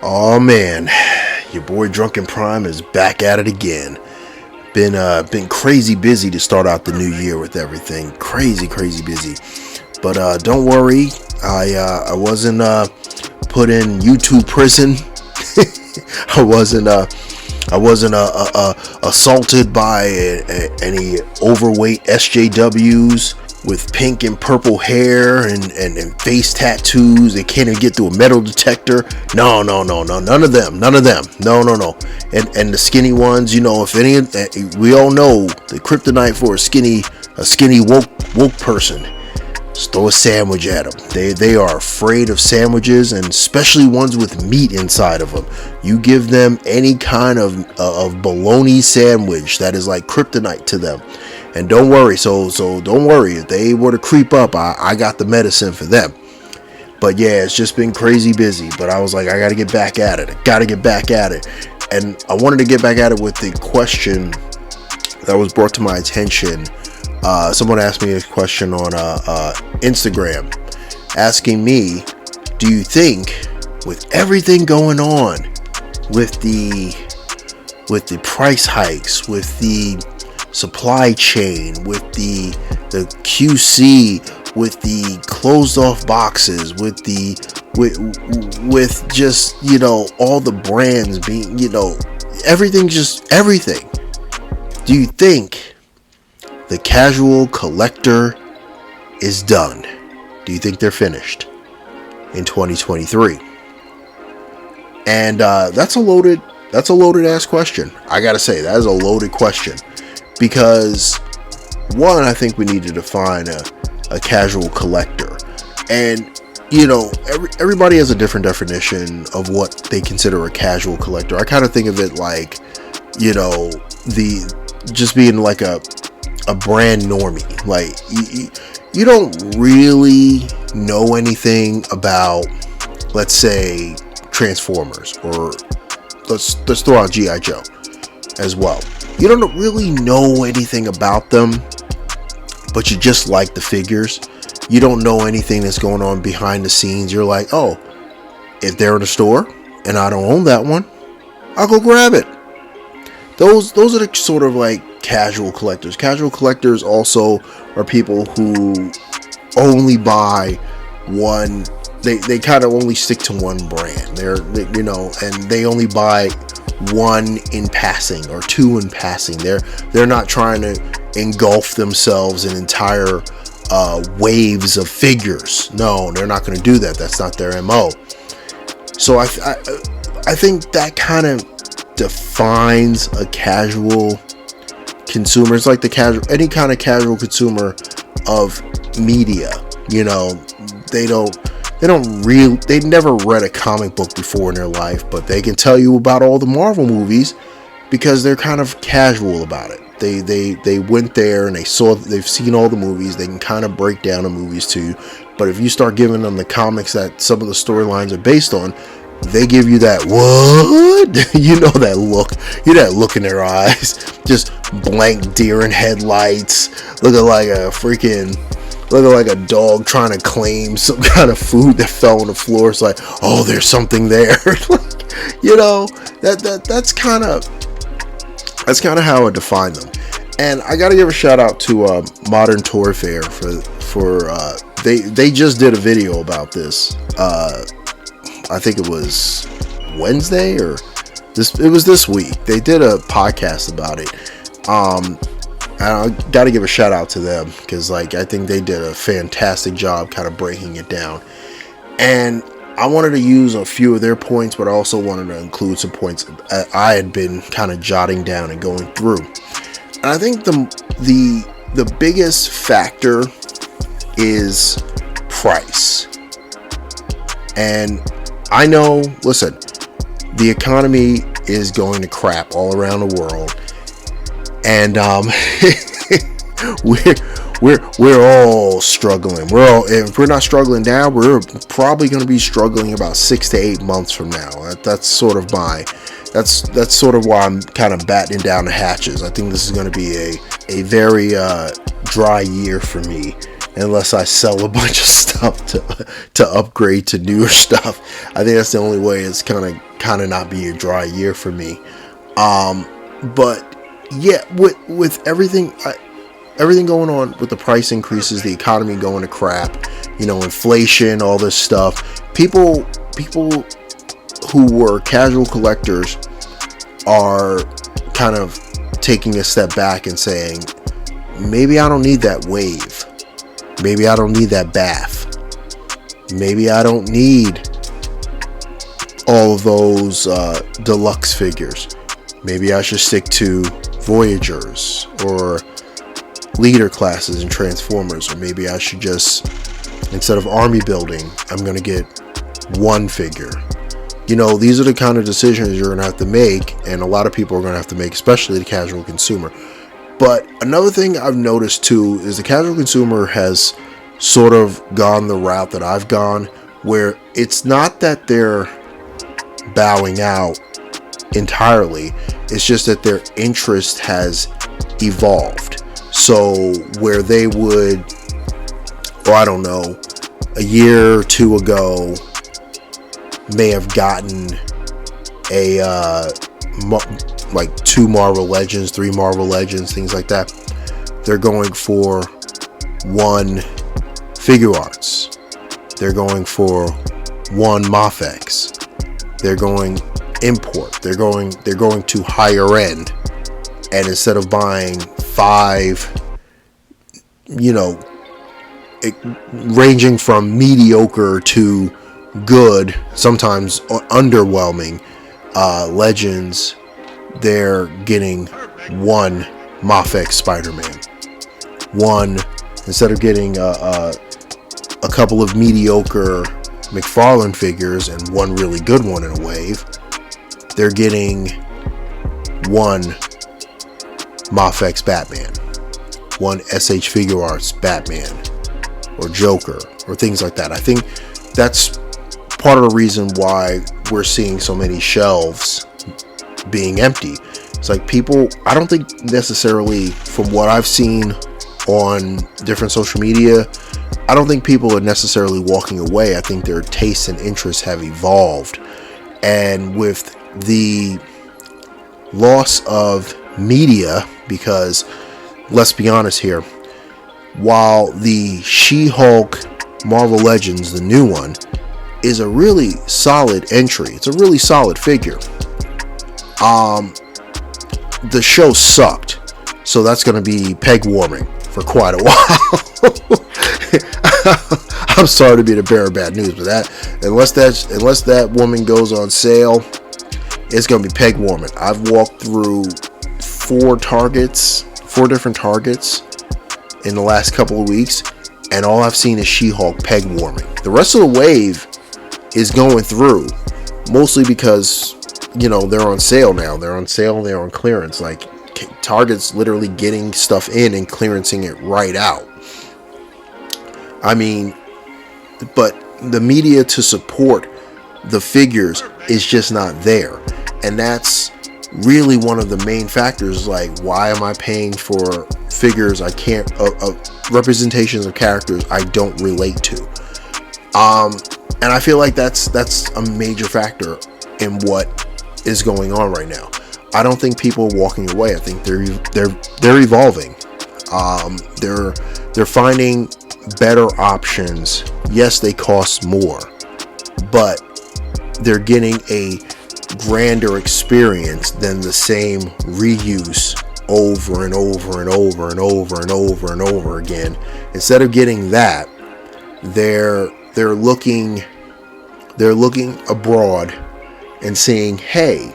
Oh man, your boy Drunken Prime is back at it again. Been crazy busy to start out the new year with everything. Crazy busy. But don't worry, I wasn't put in YouTube prison. I wasn't assaulted by any overweight SJWs with pink and purple hair and face tattoos. They can't even get through a metal detector. No, none of them. No. And the skinny ones, if any, we all know the kryptonite for a skinny woke person. Just throw a sandwich at them. They are afraid of sandwiches, and especially ones with meat inside of them. You give them any kind of bologna sandwich, that is like kryptonite to them. And don't worry, so don't worry, if they were to creep up, I got the medicine for them. But yeah, it's just been crazy busy. But I was like, I gotta get back at it. And I wanted to get back at it with the question that was brought to my attention. Someone asked me a question on Instagram, asking me, do you think with everything going on with the price hikes, with the supply chain, with the QC, with the closed off boxes, with just all the brands being everything, do you think the casual collector is done? Do you think they're finished in 2023? And that's a loaded ass question. I gotta say, that is a loaded question, because one, I think we need to define a casual collector, and everybody has a different definition of what they consider a casual collector. I kind of think of it like the just being like a brand normie. Like you don't really know anything about, let's say, Transformers, or let's throw out G.I. Joe as well. You don't really know anything about them, but you just like the figures. You don't know anything that's going on behind the scenes. You're like, oh, if they're in a store and I don't own that one, I'll go grab it. Those are the sort of like casual collectors. Casual collectors also are people who only buy one. They kind of only stick to one brand. And they only buy one in passing or two in passing. They're not trying to engulf themselves in entire waves of figures. No, they're not going to do that. That's not their MO. So I think that kind of defines a casual consumer. It's like any kind of casual consumer of media. They've never read a comic book before in their life, but they can tell you about all the Marvel movies because they're kind of casual about it. They went there and they've seen all the movies. They can kind of break down the movies too. But if you start giving them the comics that some of the storylines are based on, they give you that what? That look in their eyes, just blank deer in headlights, looking like a dog trying to claim some kind of food that fell on the floor. It's like, oh, there's something there. That's kind of how I define them. And I gotta give a shout out to Modern Toy Fair for they just did a video about this. I think it was Wednesday or it was this week. They did a podcast about it. I got to give a shout out to them because I think they did a fantastic job kind of breaking it down. And I wanted to use a few of their points, but I also wanted to include some points I had been kind of jotting down and going through. And I think the biggest factor is price. And I know, listen, the economy is going to crap all around the world. And we're all struggling. If we're not struggling now, we're probably going to be struggling about 6 to 8 months from now. That's sort of why I'm kind of battening down the hatches. I think this is going to be a very dry year for me unless I sell a bunch of stuff to upgrade to newer stuff. I think that's the only way. It's kind of not be a dry year for me. But yeah, with everything going on with the price increases, the economy going to crap, inflation, all this stuff, people who were casual collectors are kind of taking a step back and saying, maybe I don't need that wave. Maybe I don't need that bath. Maybe I don't need all of those deluxe figures. Maybe I should stick to Voyagers or leader classes and Transformers. Or maybe I should just, instead of army building, I'm going to get one figure. These are the kind of decisions you're going to have to make, and a lot of people are going to have to make, especially the casual consumer. But another thing I've noticed too is the casual consumer has sort of gone the route that I've gone, where it's not that they're bowing out entirely, it's just that their interest has evolved. So where they would, I don't know, a year or two ago may have gotten like 2 Marvel Legends, 3 Marvel Legends, things like that. They're going for 1 Figure Arts. They're going for 1 Mafex. They're going import. They're going to higher end. And instead of buying 5, ranging from mediocre to good, sometimes underwhelming Legends, they're getting 1 Mafex Spider-Man. 1, instead of getting a couple of mediocre McFarlane figures and 1 really good one in a wave, they're getting 1 Mafex Batman, 1 SH Figure Arts Batman or Joker or things like that. I think that's part of the reason why we're seeing so many shelves being empty. It's like people, I don't think necessarily, from what I've seen on different social media, I don't think people are necessarily walking away. I think their tastes and interests have evolved. And with the loss of media, because let's be honest here, while the She-Hulk Marvel Legends, the new one, is a really solid entry, it's a really solid figure, the show sucked, so that's going to be peg warming for quite a while. I'm sorry to be the bearer of bad news, but unless that woman goes on sale, it's going to be peg warming. I've walked through 4 different Targets in the last couple of weeks, and all I've seen is She-Hulk peg warming. The rest of the wave is going through, mostly because they're on sale now. They're on clearance. Like, Target's literally getting stuff in and clearancing it right out. I mean, but the media to support the figures is just not there, and that's really one of the main factors. Like, why am I paying for figures I can't, representations of characters I don't relate to? And I feel like that's a major factor in what is going on right now. I don't think people are walking away. I think they're evolving. They're finding better options. Yes, they cost more, but they're getting a grander experience than the same reuse over and over and over and over and over and over again. Instead of getting that, they're looking abroad and saying, hey,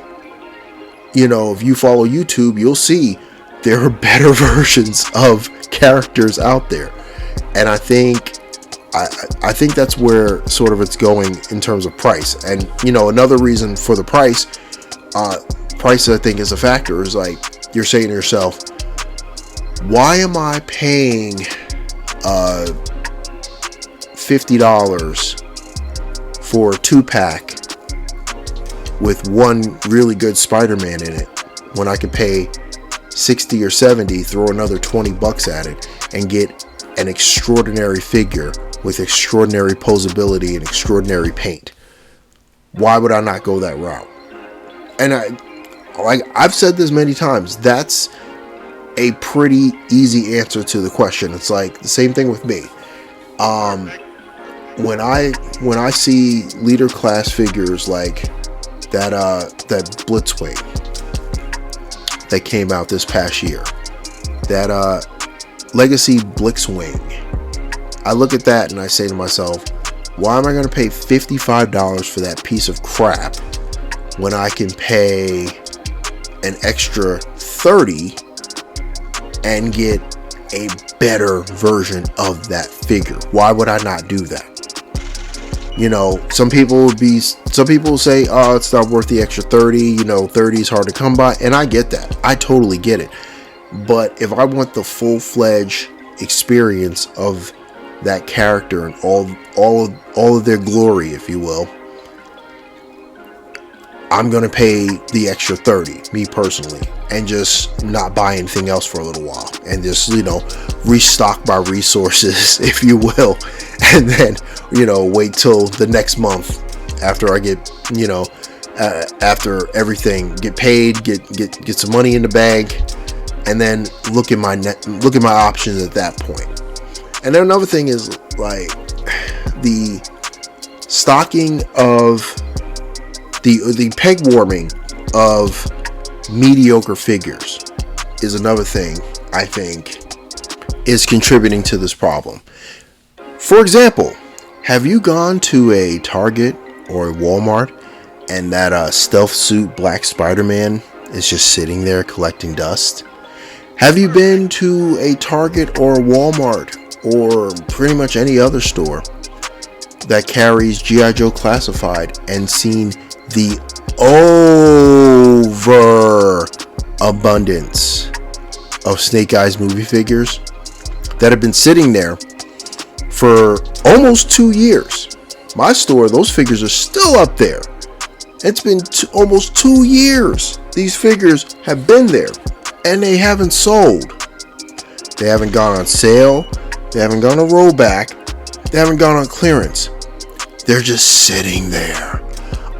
if you follow YouTube, you'll see there are better versions of characters out there. And I think that's where sort of it's going in terms of price. And another reason for the price I think is a factor, is like, you're saying to yourself, why am I paying $50 for a 2-pack with 1 really good Spider-Man in it, when I could pay $60 or $70, throw another $20 at it, and get an extraordinary figure with extraordinary posability and extraordinary paint. Why would I not go that route? And I've said this many times, that's a pretty easy answer to the question. It's like the same thing with me. When I see leader class figures like that Blitzwing that came out this past year, that Legacy Blitzwing, I look at that and I say to myself, why am I going to pay $55 for that piece of crap when I can pay an extra $30 and get a better version of that figure? Why would I not do that? You know, some people will say, oh, it's not worth the extra $30. You know, $30 is hard to come by, and I get that. I totally get it. But if I want the full-fledged experience of that character and all of their glory, if you will, I'm gonna pay the extra $30, me personally, and just not buy anything else for a little while, and just, you know, restock my resources, if you will, and then, you know, wait till the next month after I get, you know, after everything, get paid, get some money in the bank, and then look at my options at that point. And then another thing is, like, the stocking of the peg warming of mediocre figures is another thing I think is contributing to this problem. For example, have you gone to a Target or a Walmart and that stealth suit Black Spider-Man is just sitting there collecting dust? Have you been to a Target or a Walmart or pretty much any other store that carries G.I. Joe Classified and seen the overabundance of Snake Eyes movie figures that have been sitting there for almost 2 years? My store, those figures are still up there. It's been almost 2 years. These figures have been there and they haven't sold. They haven't gone on sale. They haven't gone on rollback. They haven't gone on clearance. They're just sitting there.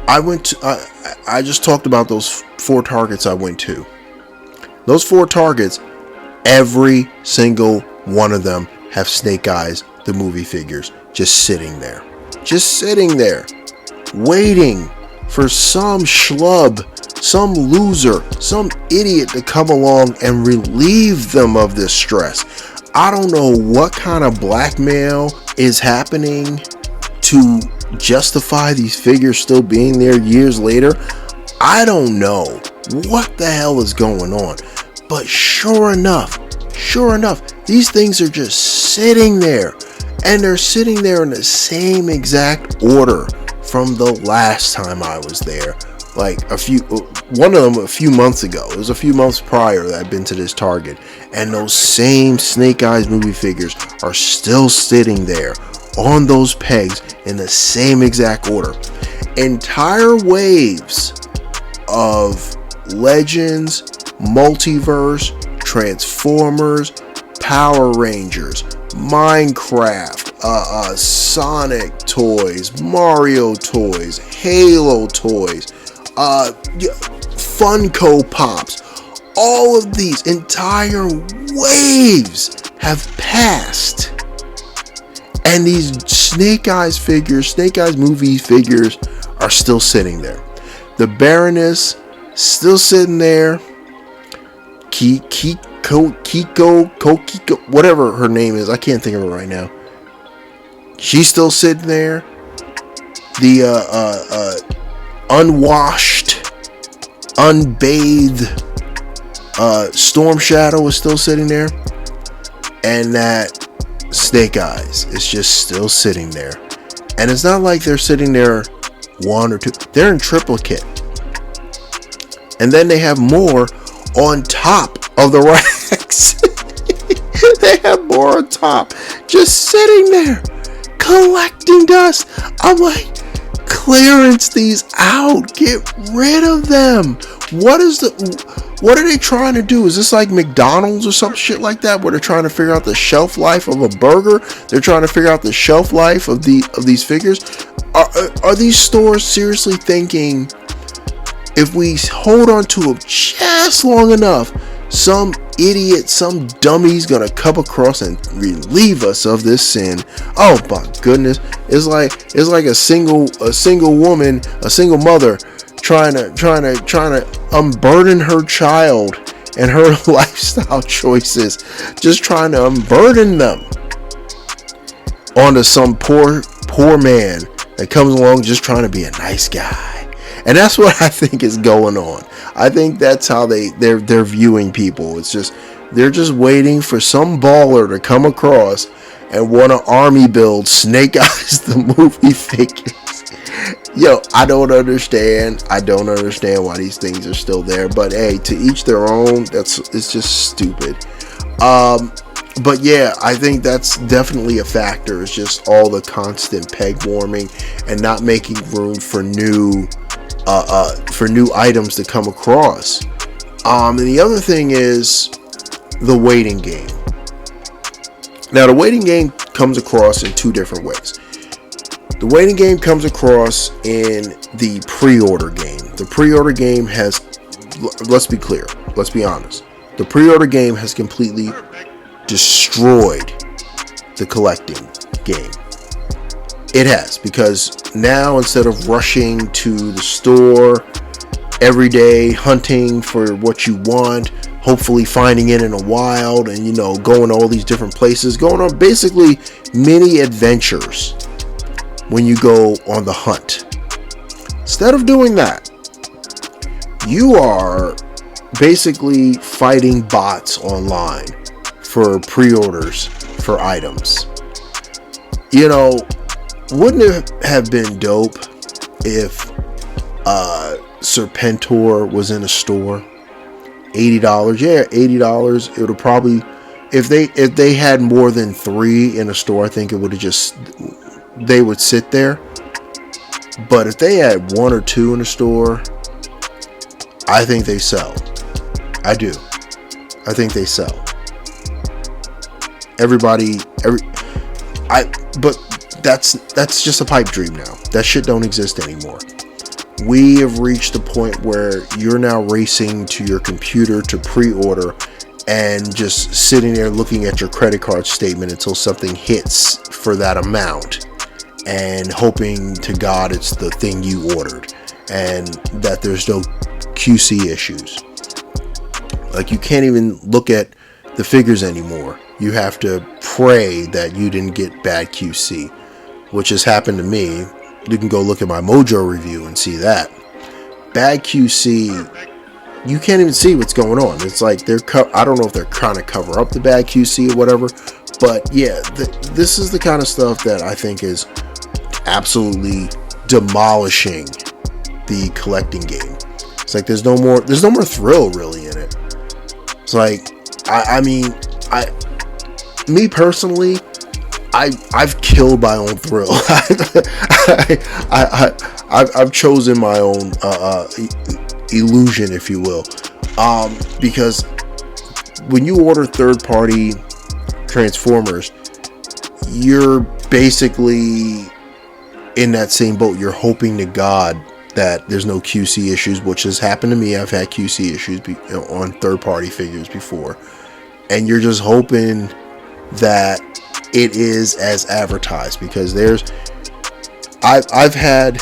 I just talked about those 4 Targets I went to. Those 4 Targets, every single one of them have Snake Eyes, the movie figures, just sitting there. Just sitting there, waiting for some schlub, some loser, some idiot to come along and relieve them of this stress. I don't know what kind of blackmail is happening to justify these figures still being there years later. I don't know what the hell is going on. But sure enough, these things are just sitting there. And they're sitting there in the same exact order from the last time I was there. Like one of them a few months ago. It was a few months prior that I'd been to this Target. And those same Snake Eyes movie figures are still sitting there on those pegs in the same exact order. Entire waves of Legends, Multiverse, Transformers, Power Rangers, Minecraft, Sonic toys, Mario toys, Halo toys, Funko Pops. All of these entire waves have passed. And these Snake Eyes figures, Snake Eyes movie figures are still sitting there. The Baroness still sitting there. Kiko, whatever her name is, I can't think of it right now. She's still sitting there. The unwashed, unbathed Storm Shadow is still sitting there. And that Snake Eyes is just still sitting there. And it's not like they're sitting there 1 or 2. They're in triplicate. And then they have more on top of the racks. They have more on top, just sitting there collecting dust. I'm like, clearance these out, get rid of them. What are they trying to do? Is this like McDonald's or some shit like that, where they're trying to figure out the shelf life of a burger? They're trying to figure out the shelf life of these figures. Are these stores seriously thinking, if we hold on to them just long enough, some idiot, some dummy's gonna come across and relieve us of this sin? Oh my goodness! It's like a single woman, a single mother, trying to unburden her child and her lifestyle choices, just trying to unburden them onto some poor man that comes along just trying to be a nice guy. And that's what I think is going on. I think that's how they're viewing people. It's just, they're just waiting for some baller to come across and want to army build Snake Eyes the movie figures. Yo, I don't understand why these things are still there. But hey, to each their own. It's just stupid. But yeah, I think that's definitely a factor. It's just all the constant peg warming and not making room for new items to come across. And the other thing is the waiting game. Now, the waiting game comes across in two different ways. The waiting game comes across in the pre-order game. The pre-order game has, let's be clear, let's be honest. The pre-order game has completely destroyed the collecting game. It has, because now instead of rushing to the store every day, hunting for what you want, hopefully finding it in a wild, and going to all these different places, going on basically mini adventures when you go on the hunt. Instead of doing that, you are basically fighting bots online for pre-orders for items. Wouldn't it have been dope if Serpentor was in a store? $80. Yeah, $80. It would probably, if they had more than 3 in a store, I think it would have they would sit there. But if they had 1 or 2 in a store, I think they sell. I do. I think they sell. But that's just a pipe dream now. That shit don't exist anymore. We have reached the point where you're now racing to your computer to pre-order and just sitting there looking at your credit card statement until something hits for that amount and hoping to God it's the thing you ordered and that there's no QC issues. Like, you can't even look at the figures anymore. You have to pray that you didn't get bad QC, which has happened to me. You can go look at my Mojo review and see that. Bad QC, you can't even see what's going on. It's like I don't know if they're trying to cover up the bad QC or whatever, but yeah, this is the kind of stuff that I think is absolutely demolishing the collecting game. It's like there's no more thrill really in it. It's like, me personally, I've killed my own thrill. I've chosen my own illusion, if you will, because when you order third-party Transformers, you're basically in that same boat. You're hoping to God that there's no QC issues, which has happened to me. I've had QC issues on third-party figures before, and you're just hoping that it is as advertised, because I've had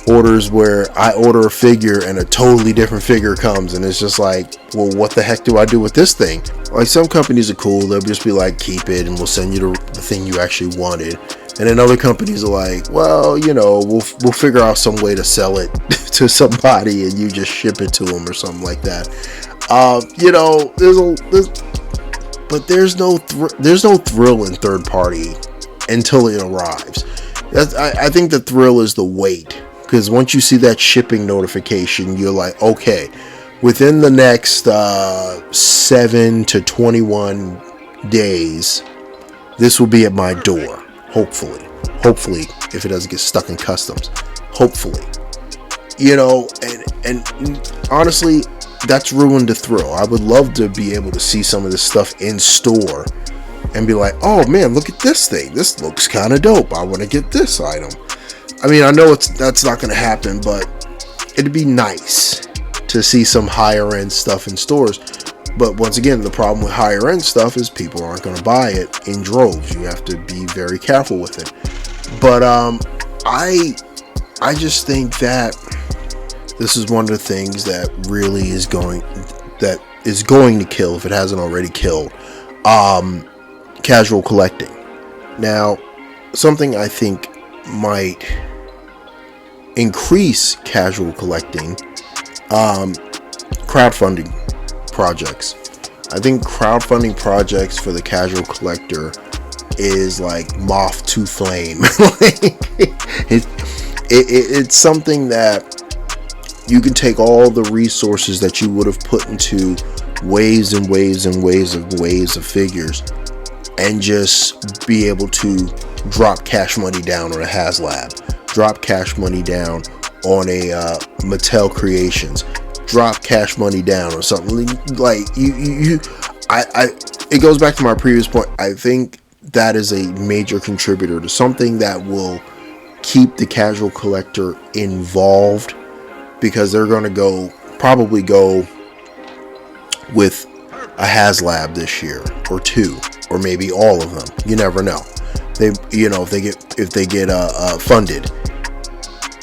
orders where I order a figure and a totally different figure comes, and it's just like, well, what the heck do I do with this thing? Like, some companies are cool, they'll just be like, keep it and we'll send you the thing you actually wanted. And then other companies are like, well, we'll figure out some way to sell it to somebody and you just ship it to them or something like that. There's no thrill in third party until it arrives. I think the thrill is the wait, because once you see that shipping notification, you're like, okay, within the next 7 to 21 days, this will be at my door. Hopefully, if it doesn't get stuck in customs, hopefully. and honestly, that's ruined the thrill. I would love to be able to see some of this stuff in store and be like, oh man, look at this thing. This looks kind of dope. I want to get this item. I mean, I know that's not going to happen, but it'd be nice to see some higher end stuff in stores. But once again, the problem with higher end stuff is people aren't going to buy it in droves. You have to be very careful with it. But I just think that this is one of the things that really is going to kill, if it hasn't already killed, casual collecting. Now, something I think might increase casual collecting, crowdfunding projects. I think crowdfunding projects for the casual collector is like moth to flame. It's something that you can take all the resources that you would have put into waves and waves and waves of figures and just be able to drop cash money down on a HasLab, drop cash money down on a Mattel Creations, drop cash money down on something like it goes back to my previous point. I think that is a major contributor to something that will keep the casual collector involved, because they're going to probably go with a HasLab this year, or two, or maybe all of them. You never know. If they get funded,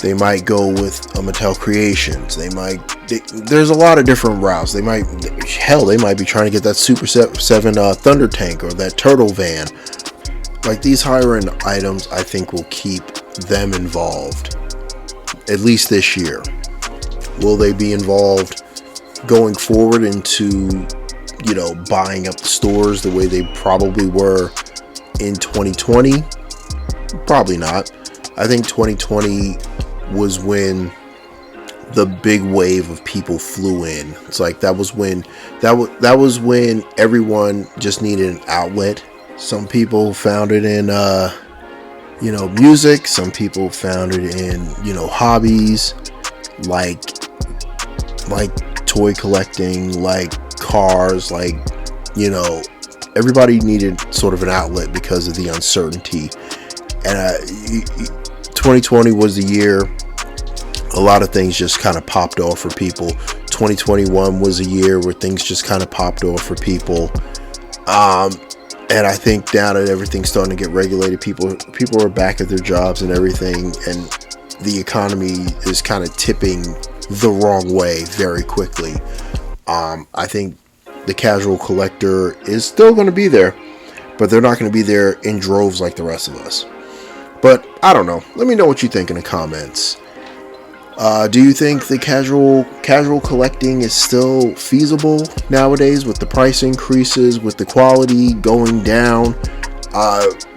they might go with a Mattel Creations. There's a lot of different routes. They might be trying to get that Super 7 Thunder Tank or that Turtle Van. Like, these higher end items, I think, will keep them involved, at least this year. Will they be involved going forward into, buying up the stores the way they probably were in 2020? Probably not. I think 2020 was when the big wave of people flew in. It's like that was when everyone just needed an outlet. Some people found it in music. Some people found it in hobbies like toy collecting, like cars, everybody needed sort of an outlet because of the uncertainty. And 2020 was the year a lot of things just kind of popped off for people. 2021 was a year where things just kind of popped off for people. And I think now that everything's starting to get regulated, people are back at their jobs and everything, and the economy is kind of tipping the wrong way very quickly. I think the casual collector is still going to be there, but they're not going to be there in droves like the rest of us. But I don't know. Let me know what you think in the comments. Do you think the casual collecting is still feasible nowadays with the price increases, with the quality going down,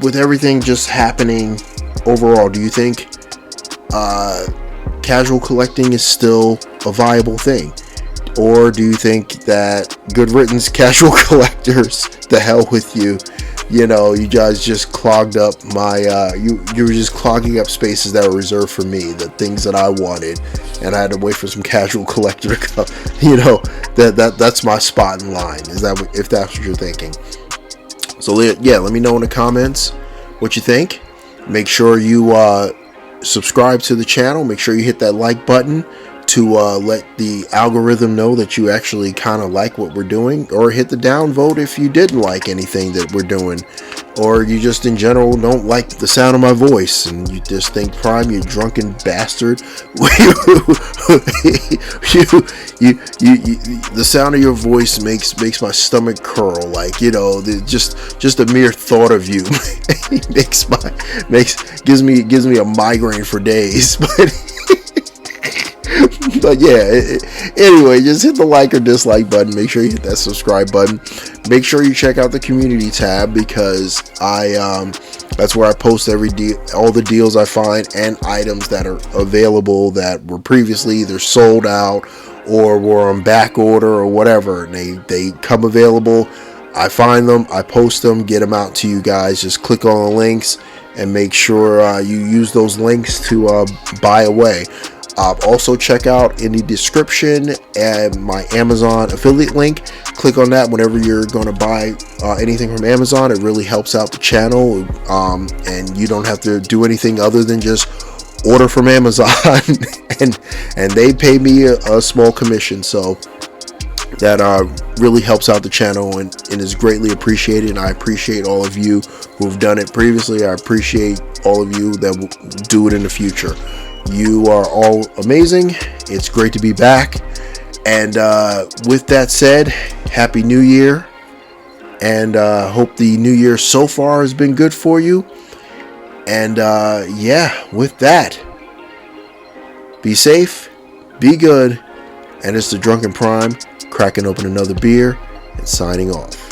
with everything just happening overall? Do you think casual collecting is still a viable thing? Or do you think that good riddance, casual collectors, the hell with you? You guys just clogged up my, you were just clogging up spaces that were reserved for me, the things that I wanted, and I had to wait for some casual collector to come. That's my spot in line. If that's what you're thinking? So yeah, let me know in the comments what you think. Make sure you subscribe to the channel. Make sure you hit that like button to let the algorithm know that you actually kind of like what we're doing, or hit the downvote if you didn't like anything that we're doing, or you just in general don't like the sound of my voice and you just think, Prime, you drunken bastard, the sound of your voice makes my stomach curl, just a mere thought of you gives me a migraine for days. But yeah, anyway, just hit the like or dislike button. Make sure you hit that subscribe button. Make sure you check out the community tab, because that's where I post all the deals I find and items that are available that were previously either sold out or were on back order or whatever. And they come available. I find them, I post them, get them out to you guys. Just click on the links and make sure you use those links to buy away. Also check out in the description and my Amazon affiliate link. Click on that whenever you're going to buy anything from Amazon. It really helps out the channel, and you don't have to do anything other than just order from Amazon, and they pay me a small commission. So that really helps out the channel and is greatly appreciated. And I appreciate all of you who've done it previously. I appreciate all of you that will do it in the future. You are all amazing. It's great to be back. And with that said, Happy New Year. And hope the new year so far has been good for you. And yeah, with that, be safe, be good. And it's the Drunken Prime, cracking open another beer and signing off.